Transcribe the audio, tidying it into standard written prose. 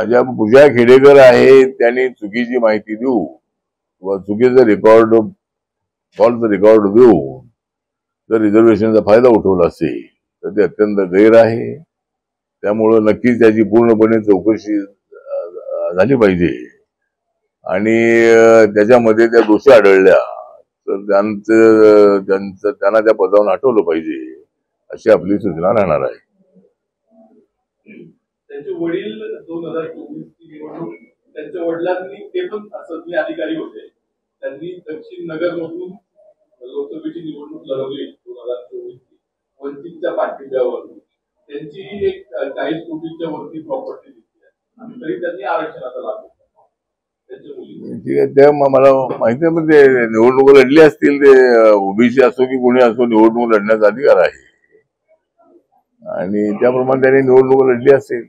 ज्या पूजा खेडेकर आहेत त्यांनी चुकीची माहिती देऊ किंवा चुकीचं रेकॉर्ड फॉल्स रेकॉर्ड देऊन जर रिझर्वेशनचा फायदा उठवला असेल तर ते अत्यंत गैर आहे. त्यामुळं नक्कीच त्याची पूर्णपणे चौकशी झाली पाहिजे आणि त्याच्यामध्ये त्या दोषी आढळल्या तर त्यांना त्या पदावरून हटवलं पाहिजे अशी आपली सूचना राहणार आहे. त्यांचे वडील 2024 ची निवडणूक त्यांच्या वडिलांनी ते पण सनदी अधिकारी होते. त्यांनी दक्षिण नगर मधून लोकसभेची निवडणूक लढवली 2024 ची वंचितच्या पाठिंब्यावर. त्यांची एक 40 कोटीच्या वरती प्रॉपर्टी दिसली आहे आणि तरी त्यांनी आरक्षणाचा लाभ घेतला. ठीक आहे, ते मला माहिती आहे. पण ते निवडणूक लढली असतील, ते ओबीसी असो की कोणी असो निवडणूक लढण्याचा अधिकार आहे आणि त्याप्रमाणे त्यांनी निवडणूक लढली असेल.